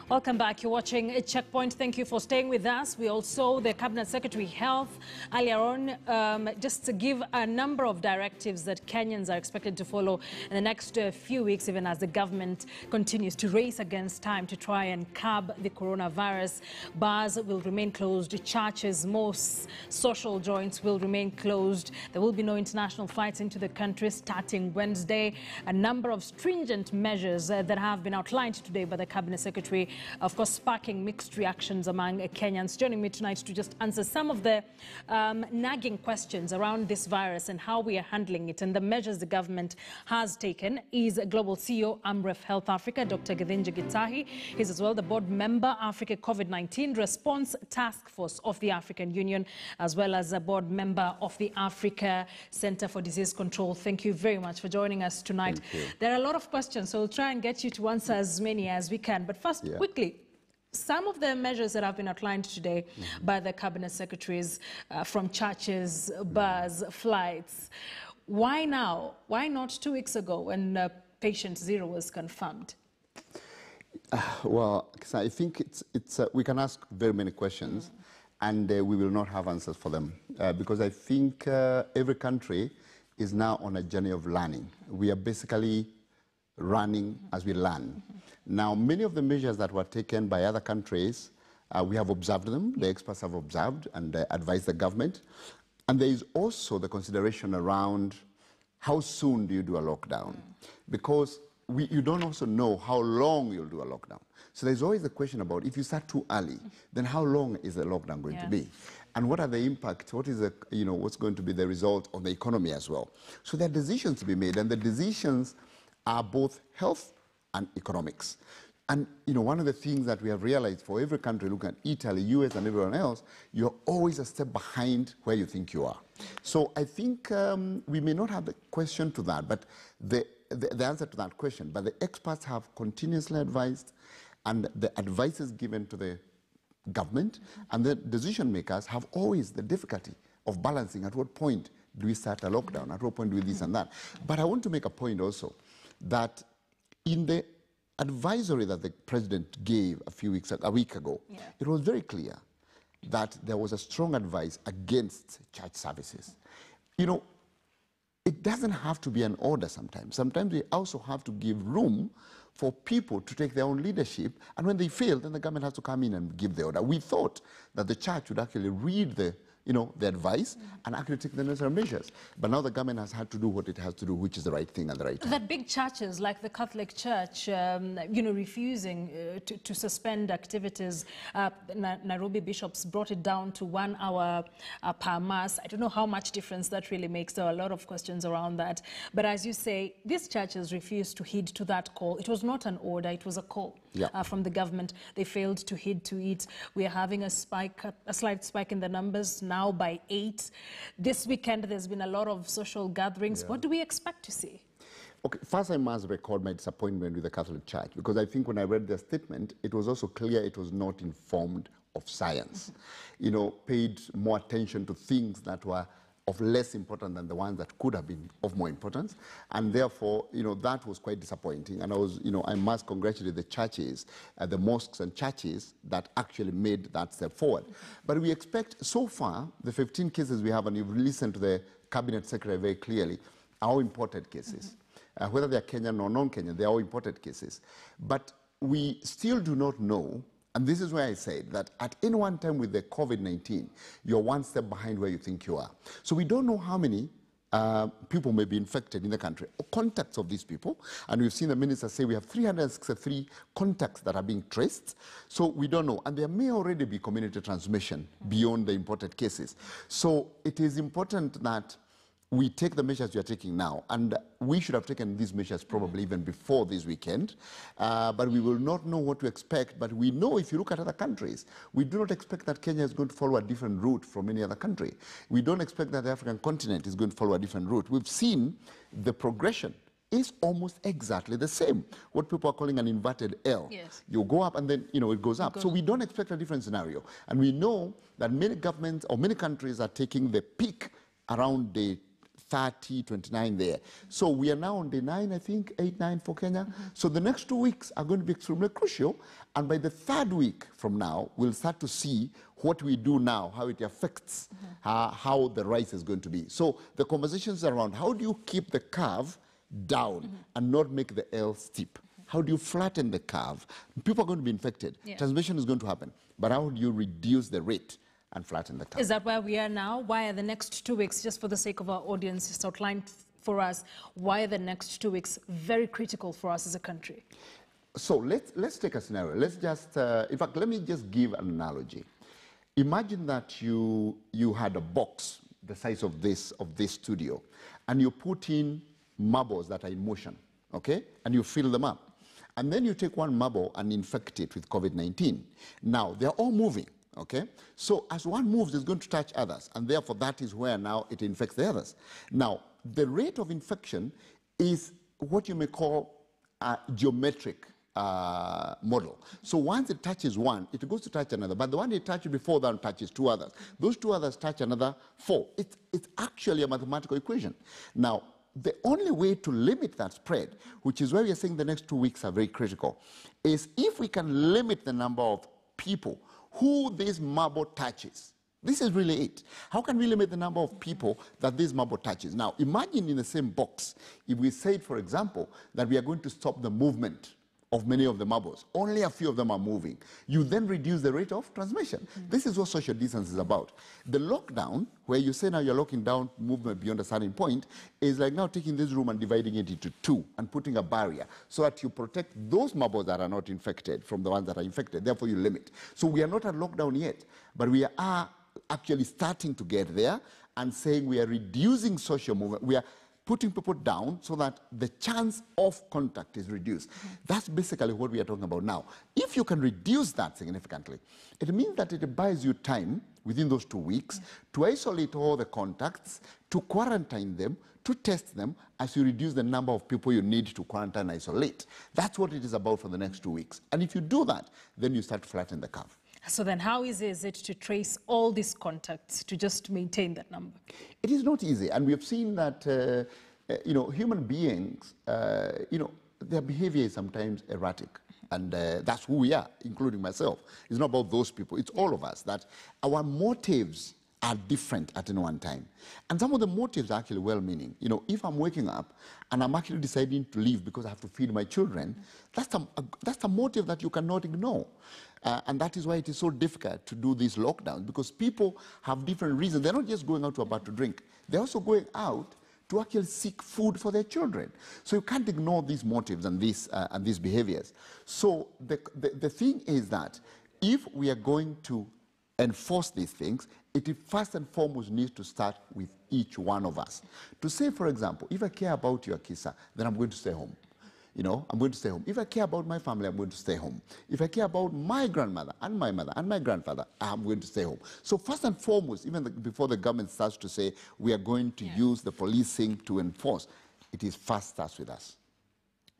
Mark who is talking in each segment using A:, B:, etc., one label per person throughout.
A: Welcome back. You're watching a Checkpoint. Thank you for staying with us. We also, the Cabinet Secretary Health, earlier on, just to give a number of directives that Kenyans are expected to follow in the next few weeks, even as the government continues to race against time to try and curb the coronavirus. Bars will remain closed. Churches, mosques, social joints will remain closed. There will be no international flights into the country starting Wednesday. A number of stringent measures that have been outlined today by the Cabinet Secretary, of course, sparking mixed reactions among Kenyans. Joining me tonight to just answer some of the nagging questions around this virus and how we are handling it and the measures the government has taken is Global CEO, Amref Health Africa, Dr. Githinji Gitahi. He's as well the board member, Africa COVID-19 Response Task Force of the African Union, as well as a board member of the Africa Center for Disease Control. Thank you very much for joining us tonight. There are a lot of questions, so we'll try and get you to answer as many as we can. But first, quickly, some of the measures that have been outlined today by the Cabinet Secretaries, from churches, bars, flights, why now? Why not 2 weeks ago when patient zero was confirmed?
B: Well, I think we can ask very many questions and we will not have answers for them because I think every country is now on a journey of learning. We are basically running as we learn. Now, many of the measures that were taken by other countries, we have observed them, the experts have observed and advised the government. And there is also the consideration around how soon do you do a lockdown? Because you don't also know how long you'll do a lockdown. So there's always the question about if you start too early, then how long is the lockdown going to be? And what are the impacts? What is what's going to be the result on the economy as well? So there are decisions to be made, and the decisions are both health and economics. And one of the things that we have realized for every country, look at Italy, US, and everyone else, you're always a step behind where you think you are. So I think we may not have the question to that, but the answer to that question. But the experts have continuously advised, and the advices given to the government and the decision makers have always the difficulty of balancing at what point do we start a lockdown, at what point do we this and that. But I want to make a point also that in the advisory that the president gave a week ago, it was very clear that there was a strong advice against church services. It doesn't have to be an order sometimes. Sometimes we also have to give room for people to take their own leadership, and when they fail, then the government has to come in and give the order. We thought that the church would actually read the advice and actually take the necessary measures. But now the government has had to do what it has to do, which is the right thing at the right time.
A: That big churches like the Catholic Church, refusing to suspend activities. Nairobi bishops brought it down to 1 hour per mass. I don't know how much difference that really makes. There are a lot of questions around that. But as you say, these churches refused to heed to that call. It was not an order, it was a call from the government. They failed to heed to it. We are having a slight spike in the numbers now by 8. This weekend, there's been a lot of social gatherings. What do we expect to see?
B: Okay, first I must record my disappointment with the Catholic Church, because I think when I read their statement, it was also clear it was not informed of science. Paid more attention to things that were of less importance than the ones that could have been of more importance. And therefore, that was quite disappointing. And I must congratulate the churches, the mosques and churches that actually made that step forward. But we expect, so far, the 15 cases we have, and you've listened to the Cabinet Secretary very clearly, are all imported cases. Whether they're Kenyan or non-Kenyan, they're all imported cases. But we still do not know. And this is why I said that at any one time with the COVID-19, you're one step behind where you think you are. So we don't know how many people may be infected in the country, or contacts of these people. And we've seen the minister say we have 363 contacts that are being traced. So we don't know. And there may already be community transmission beyond the imported cases. So it is important that we take the measures we are taking now, and we should have taken these measures probably even before this weekend, but we will not know what to expect. But we know, if you look at other countries, we do not expect that Kenya is going to follow a different route from any other country. We don't expect that the African continent is going to follow a different route. We've seen the progression is almost exactly the same, what people are calling an inverted L. You go up and then it goes up. So we don't expect a different scenario. And we know that many governments or many countries are taking the peak around day 30, 29 there. So we are now on day 9, I think, 8, 9 for Kenya. So the next 2 weeks are going to be extremely crucial. And by the 3rd week from now, we'll start to see what we do now, how it affects how the rise is going to be. So the conversations around how do you keep the curve down and not make the L steep? How do you flatten the curve? People are going to be infected.
A: Yeah.
B: Transmission is going to happen. But how do you reduce the rate and flatten the curve?
A: Is that where we are now? Why are the next 2 weeks, just for the sake of our audience, just outline for us, why are the next 2 weeks very critical for us as a country?
B: So let's take a scenario. Let's just, in fact, let me just give an analogy. Imagine that you had a box the size of this studio, and you put in marbles that are in motion, okay? And you fill them up. And then you take one marble and infect it with COVID-19. Now, they're all moving, okay? So as one moves, it's going to touch others, and therefore that is where now it infects the others. Now, the rate of infection is what you may call a geometric model. So once it touches one, it goes to touch another. But the one it touched before that touches 2 others. Those 2 others touch another 4. It's actually a mathematical equation. Now, the only way to limit that spread, which is why we are saying the next 2 weeks are very critical, is if we can limit the number of people who this marble touches. This is really it. How can we limit the number of people that this marble touches? Now, imagine in the same box, if we said, for example, that we are going to stop the movement of many of the marbles. Only a few of them are moving. You then reduce the rate of transmission. This is what social distance is about. The lockdown, where you say now you're locking down movement beyond a certain point, is like now taking this room and dividing it into 2 and putting a barrier so that you protect those marbles that are not infected from the ones that are infected. Therefore, you limit. So we are not at lockdown yet, but we are actually starting to get there and saying we are reducing social movement. We are putting people down so that the chance of contact is reduced. That's basically what we are talking about now. If you can reduce that significantly, it means that it buys you time within those 2 weeks to isolate all the contacts, to quarantine them, to test them as you reduce the number of people you need to quarantine and isolate. That's what it is about for the next 2 weeks. And if you do that, then you start to flatten the curve.
A: So then how easy is it to trace all these contacts to just maintain that number?
B: It is not easy. And we have seen that, human beings, their behavior is sometimes erratic. And that's who we are, including myself. It's not about those people. It's all of us, that our motives are different at any one time. And some of the motives are actually well-meaning. If I'm waking up and I'm actually deciding to leave because I have to feed my children, that's a motive that you cannot ignore. And that is why it is so difficult to do these lockdowns, because people have different reasons. They're not just going out to a bar to drink. They're also going out to actually seek food for their children. So you can't ignore these motives and these behaviors. So the thing is that if we are going to enforce these things, it first and foremost needs to start with each one of us. To say, for example, if I care about your Kisa, then I'm going to stay home. I'm going to stay home. If I care about my family, I'm going to stay home. If I care about my grandmother and my mother and my grandfather, I'm going to stay home. So first and foremost, even before the government starts to say we are going to use the policing to enforce, it is first starts with us.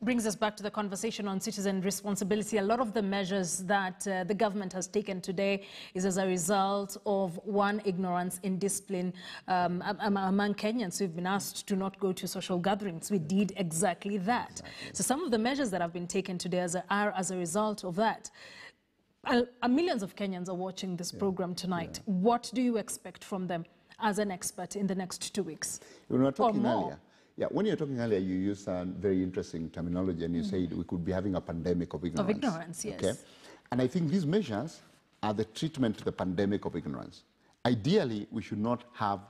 A: Brings us back to the conversation on citizen responsibility. A lot of the measures that the government has taken today is as a result of, one, ignorance, indiscipline among Kenyans who've been asked to not go to social gatherings. We did exactly that. Exactly. So some of the measures that have been taken today are as a result of that. Millions of Kenyans are watching this program tonight. What do you expect from them as an expert in the next 2 weeks?
B: We were talking earlier. Yeah, when you were talking earlier, you used a very interesting terminology, and you said we could be having a pandemic of ignorance.
A: Of ignorance, yes.
B: Okay? And I think these measures are the treatment to the pandemic of ignorance. Ideally, we should not have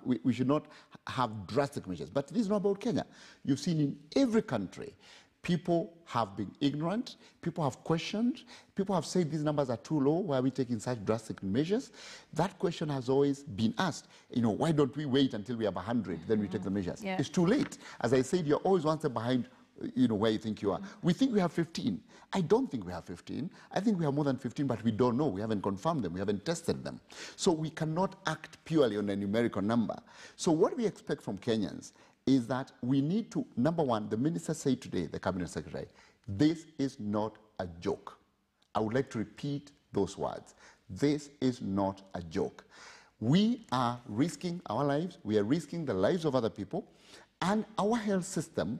B: drastic measures, but this is not about Kenya. You've seen in every country, people have been ignorant, people have questioned, people have said these numbers are too low, why are we taking such drastic measures? That question has always been asked. Why don't we wait until we have 100, then we take the measures? Yeah. It's too late. As I said, you're always one step behind where you think you are. We think we have 15. I don't think we have 15. I think we have more than 15, but we don't know. We haven't confirmed them. We haven't tested them. So we cannot act purely on a numerical number. So what we expect from Kenyans is that we need to, number one, the minister said today, the cabinet secretary, this is not a joke. I would like to repeat those words. This is not a joke. We are risking our lives, we are risking the lives of other people, and our health system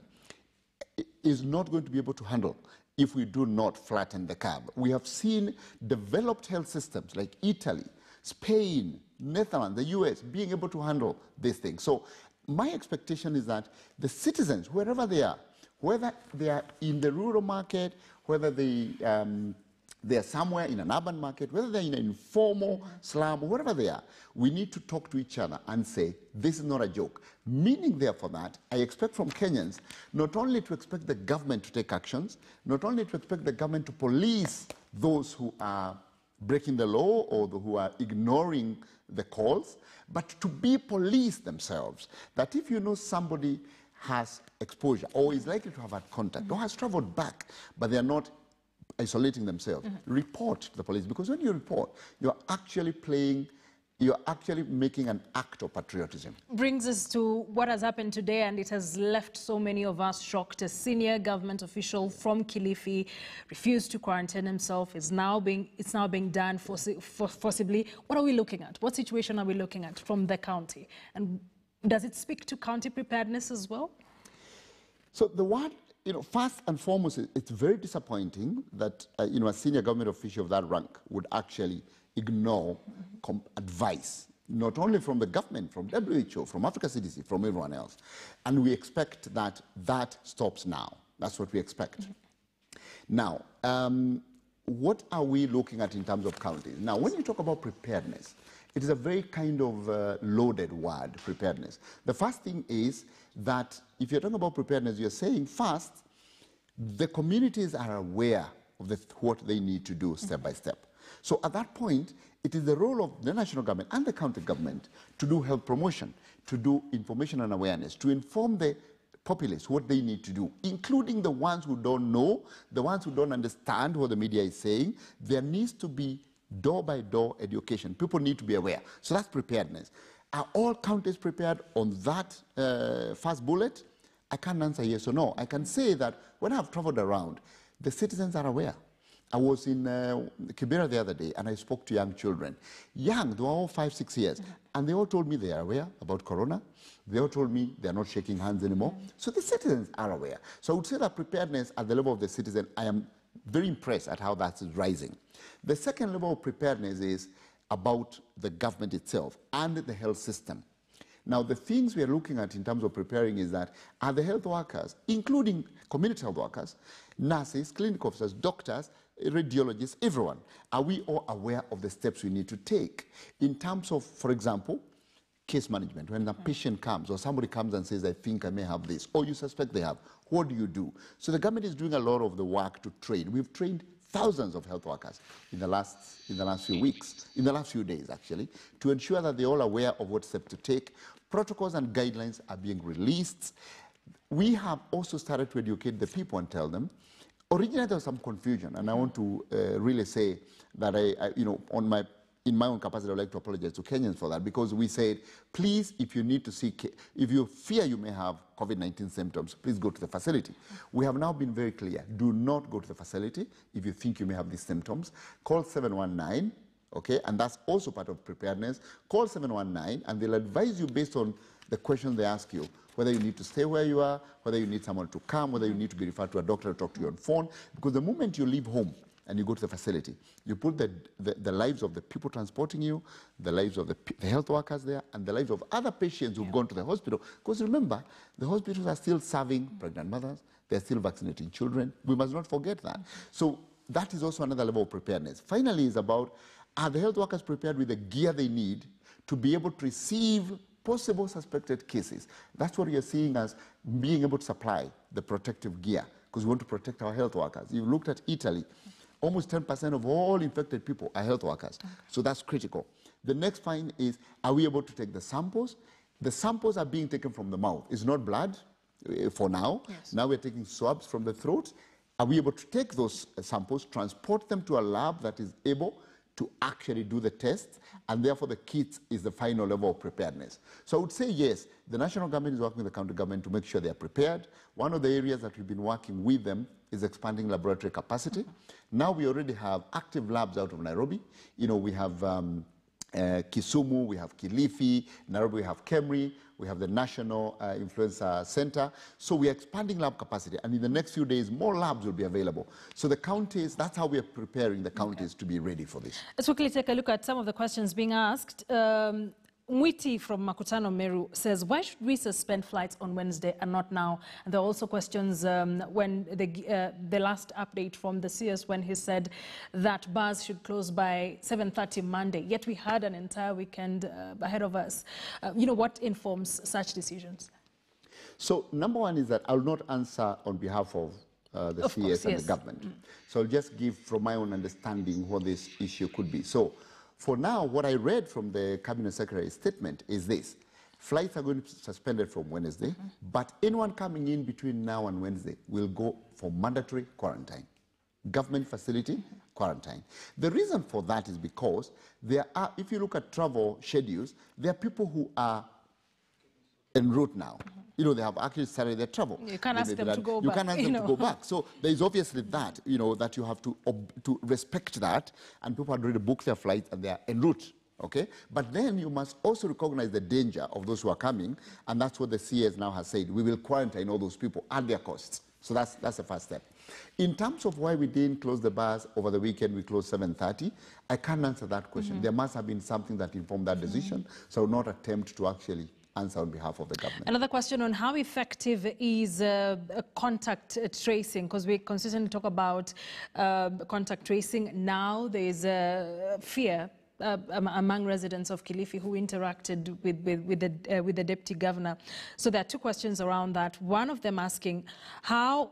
B: is not going to be able to handle if we do not flatten the curve. We have seen developed health systems like Italy, Spain, Netherlands, the US being able to handle these things. So my expectation is that the citizens, wherever they are, whether they are in the rural market, whether they are somewhere in an urban market, whether they're in an informal slum, or wherever they are, we need to talk to each other and say, this is not a joke. Meaning, therefore, that I expect from Kenyans not only to expect the government to take actions, not only to expect the government to police those who are breaking the law or who are ignoring the calls, but to be police themselves. That if you know somebody has exposure or is likely to have had contact or has traveled back, but they're not isolating themselves, report to the police. Because when you report, you're actually making an act of patriotism.
A: Brings us to what has happened today, and it has left so many of us shocked. A senior government official from Kilifi refused to quarantine himself. It's now being done forcibly. What are we looking at? What situation are we looking at from the county? And does it speak to county preparedness as well?
B: So the one, first and foremost, it's very disappointing that a senior government official of that rank would actually ignore advice, not only from the government, from WHO, from Africa CDC, from everyone else. And we expect that that stops now. That's what we expect. Now, what are we looking at in terms of counties? Now, when you talk about preparedness, it is a very kind of loaded word, preparedness. The first thing is that if you're talking about preparedness, you're saying first, the communities are aware of what they need to do step by step. So at that point, it is the role of the national government and the county government to do health promotion, to do information and awareness, to inform the populace what they need to do, including the ones who don't know, the ones who don't understand what the media is saying. There needs to be door-by-door education. People need to be aware. So that's preparedness. Are all counties prepared on that first bullet? I can't answer yes or no. I can say that when I've traveled around, the citizens are aware. I was in Kibera the other day, and I spoke to young children. Young, they were all 5, 6 years, and they all told me they are aware about corona. They all told me they're not shaking hands anymore. So the citizens are aware. So I would say that preparedness at the level of the citizen, I am very impressed at how that is rising. The second level of preparedness is about the government itself and the health system. Now, the things we are looking at in terms of preparing is that are the health workers, including community health workers, nurses, clinic officers, doctors, radiologists, everyone, are we all aware of the steps we need to take in terms of, for example, case management? When a patient comes or somebody comes and says, I think I may have this, or you suspect they have, what do you do? So the government is doing a lot of the work to train. We've trained thousands of health workers in the last few weeks, in the last few days actually, to ensure that they're all aware of what steps to take. Protocols and guidelines are being released. We have also started to educate the people and tell them. Originally, there was some confusion, and I want to really say that in my own capacity, I'd like to apologize to Kenyans for that, because we said, please, if you fear you may have COVID-19 symptoms, please go to the facility. We have now been very clear. Do not go to the facility if you think you may have these symptoms. Call 719, okay, and that's also part of preparedness. Call 719, and they'll advise you based on the questions they ask you, whether you need to stay where you are, whether you need someone to come, whether you need to be referred to a doctor to talk to you on phone. Because the moment you leave home and you go to the facility, you put the lives of the people transporting you, the lives of the health workers there, and the lives of other patients who've gone to the hospital. Because remember, the hospitals are still serving pregnant mothers, they're still vaccinating children. We must not forget that. So that is also another level of preparedness. Finally, is about, are the health workers prepared with the gear they need to be able to receive possible suspected cases? That's what you're seeing as being able to supply the protective gear, because we want to protect our health workers. You looked at Italy, almost 10% of all infected people are health workers. So that's critical. The next find is, are we able to take the samples? The samples are being taken from the mouth. It's not blood for now. Yes. Now we're taking swabs from the throat. Are we able to take those samples, transport them to a lab that is able to actually do the tests, and therefore the kit is the final level of preparedness. So I would say yes, the national government is working with the county government to make sure they are prepared. One of the areas that we've been working with them is expanding laboratory capacity. Now we already have active labs out of Nairobi. We have Kisumu, we have Kilifi, Nairobi, we have Kemri, we have the National Influenza Center. So we are expanding lab capacity, and in the next few days, more labs will be available. So the counties, that's how we are preparing the counties to be ready for this.
A: Let's quickly take a look at some of the questions being asked. Mwiti from Makutano Meru says, why should we suspend flights on Wednesday and not now? And there are also questions when the last update from the CS when he said that bars should close by 7:30 Monday. Yet we had an entire weekend ahead of us. What informs such decisions? So
B: number one is that I will not answer on behalf of the CS and the government. So I'll just give from my own understanding what this issue could be. So for now, what I read from the Cabinet Secretary's statement is this. Flights are going to be suspended from Wednesday, but anyone coming in between now and Wednesday will go for mandatory quarantine. Government facility quarantine. The reason for that is because there are, if you look at travel schedules, there are people who are en route now. They have actually started their travel.
A: You can't ask them to go back.
B: You can't ask them to go back. So there is obviously that, that you have to respect that, and people have already booked their flights and they are en route, okay? But then you must also recognize the danger of those who are coming, and that's what the CS now has said. We will quarantine all those people at their costs. So that's the first step. In terms of why we didn't close the bars over the weekend, we closed 7:30, I can't answer that question. There must have been something that informed that decision, so I will not attempt to actually answer on behalf of the government. Another question on how effective is contact tracing, because we consistently talk about contact tracing. Now there is fear among residents of Kilifi who interacted with the deputy governor. So there are two questions around that. One of them asking how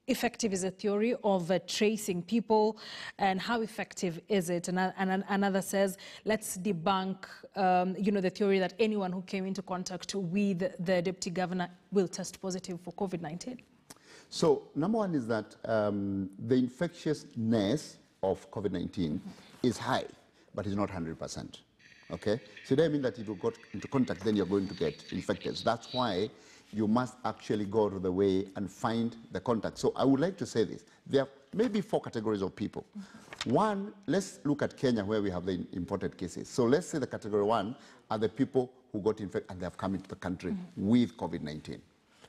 B: effective is a theory of tracing people, and how effective is it? And another says, let's debunk, the theory that anyone who came into contact with the deputy governor will test positive for COVID-19. So number one is that the infectiousness of COVID-19 is high, but it's not 100%. Okay? So it doesn't mean that if you got into contact, then you're going to get infected. So that's why you must actually go to the way and find the contact. So I would like to say this. There are maybe 4 categories of people. One, let's look at Kenya where we have the imported cases. So let's say the category 1 are the people who got infected and they have come into the country with COVID-19.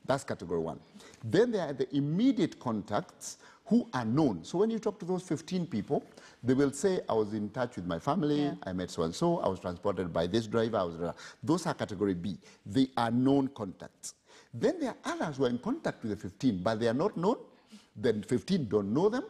B: That's category 1. Then there are the immediate contacts who are known. So when you talk to those 15 people, they will say, I was in touch with my family, I met so-and-so, I was transported by this driver. Those are category B. They are known contacts. Then there are others who are in contact with the 15, but they are not known. Then 15 don't know them,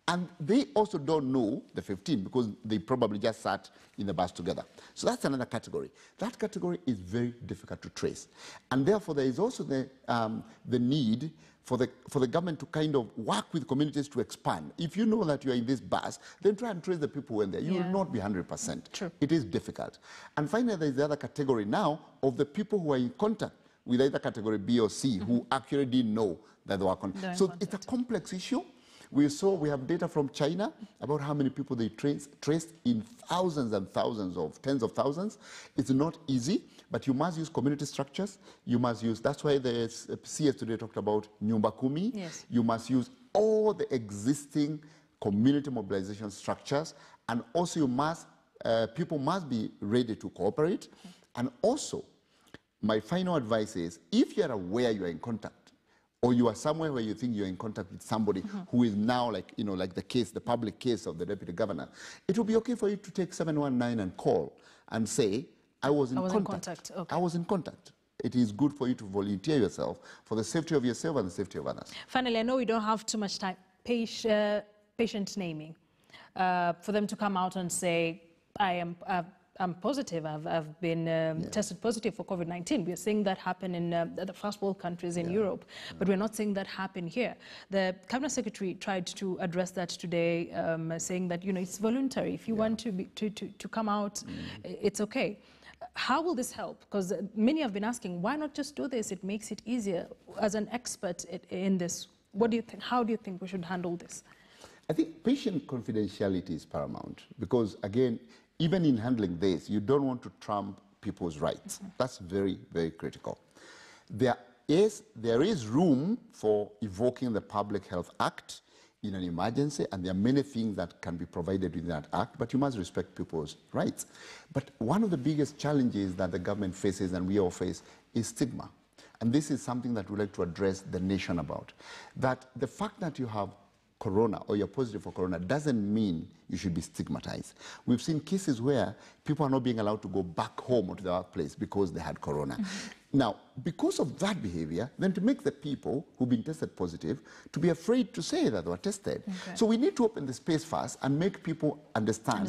B: and they also don't know the 15 because they probably just sat in the bus together. So that's another category. That category is very difficult to trace. And therefore, there is also the need for the government to kind of work with communities to expand. If you know that you are in this bus, then try and trace the people who are there. You will not be 100%. True. It is difficult. And finally, there is the other category now of the people who are in contact with either category B or C, who actually didn't know that they were contact. So it's a complex issue. We have data from China about how many people they traced in thousands and thousands of, tens of thousands. It's not easy, but you must use community structures. You must use, that's why the CS today talked about Nyumba Kumi. Yes. You must use all the existing community mobilization structures, and also you must, people must be ready to cooperate. And also, my final advice is, if you are aware you are in contact, or you are somewhere where you think you're in contact with somebody who is now like the case, the public case of the deputy governor, it will be okay for you to take 719 and call and say, I was in contact. Okay. I was in contact. It is good for you to volunteer yourself for the safety of yourself and the safety of others. Finally, I know we don't have too much time. Patient naming. For them to come out and say, I'm positive, I've been tested positive for COVID-19. We're seeing that happen in the first world countries in Europe, but we're not seeing that happen here. The Cabinet Secretary tried to address that today, saying that, it's voluntary. If you want to come out, it's okay. How will this help? Because many have been asking, why not just do this? It makes it easier. As an expert in this, what do you think? How do you think we should handle this? I think patient confidentiality is paramount because, again, even in handling this, you don't want to trump people's rights. That's very, very critical. There is room for evoking the Public Health Act in an emergency, and there are many things that can be provided within that act, but you must respect people's rights. But one of the biggest challenges that the government faces and we all face is stigma. And this is something that we'd like to address the nation about. That the fact that you have corona or you're positive for corona doesn't mean you should be stigmatized. We've seen cases where people are not being allowed to go back home or to their workplace because they had corona. Now, because of that behavior, then to make the people who've been tested positive to be afraid to say that they were tested. So we need to open the space first and make people understand.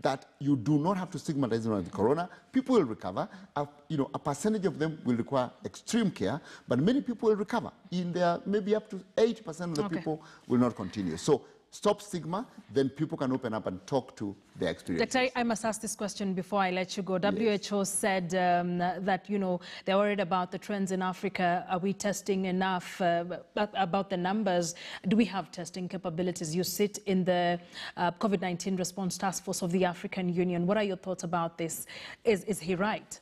B: That you do not have to stigmatize them with corona. People will recover. A percentage of them will require extreme care, but many people will recover. In there, maybe up to 80% of the people will not continue. So stop stigma, then people can open up and talk to their experiences.
A: Doctor, I must ask this question before I let you go. WHO said that, they're worried about the trends in Africa. Are we testing enough about the numbers? Do we have testing capabilities? You sit in the COVID-19 response task force of the African Union. What are your thoughts about this? Is he right?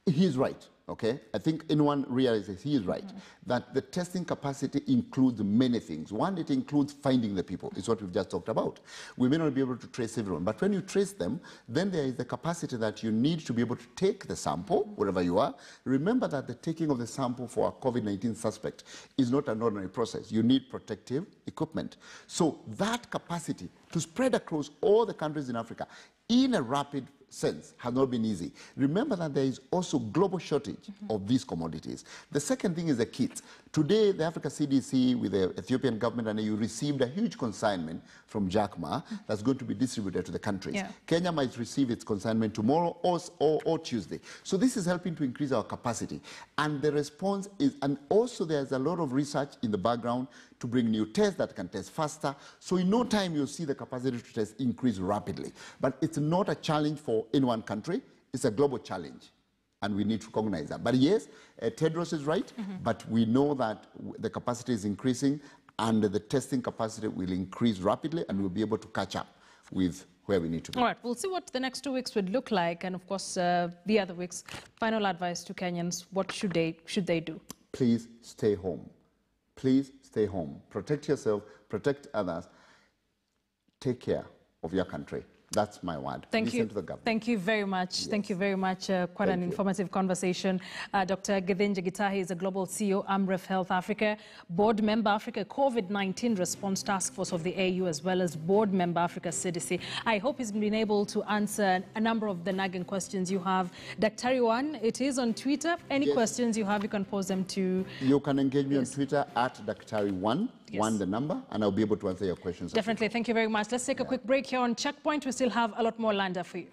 B: He's right. Okay, I think anyone realizes he is right, that the testing capacity includes many things. One, it includes finding the people. It's what we've just talked about. We may not be able to trace everyone, but when you trace them, then there is the capacity that you need to be able to take the sample, wherever you are. Remember that the taking of the sample for a COVID-19 suspect is not an ordinary process. You need protective equipment. So that capacity to spread across all the countries in Africa in a rapid sense has not been easy. Remember that there is also global shortage of these commodities. The second thing is the kits. Today, the Africa CDC with the Ethiopian government and you received a huge consignment from JACMA that's going to be distributed to the countries. Kenya might receive its consignment tomorrow or Tuesday. So this is helping to increase our capacity. And the response is, and also there's a lot of research in the background to bring new tests that can test faster. So in no time you'll see the capacity to test increase rapidly. But it's not a challenge for any one country, it's a global challenge. And we need to recognize that. But yes, Tedros is right, but we know that the capacity is increasing and the testing capacity will increase rapidly and we'll be able to catch up with where we need to be.
A: All right, we'll see what the next 2 weeks would look like. And of course, the other weeks, final advice to Kenyans, what should they do?
B: Please stay home. Please stay home. Protect yourself, protect others. Take care of your country. That's my word.
A: Thank you.
B: To the government.
A: Thank you very much. Yes. Thank you very much. Quite an informative conversation. Dr. Githinji Gitahi is a global CEO, AMREF Health Africa, board member Africa COVID-19 Response Task Force of the AU, as well as board member Africa CDC. I hope he's been able to answer a number of the nagging questions you have. Daktari One, it is on Twitter. Any questions you have, you can pose them to...
B: You can engage me on Twitter at Daktari One. One the number, and I'll be able to answer your questions.
A: Definitely. Thank you very much. Let's take a quick break here on Checkpoint. We still have a lot more lined up for you.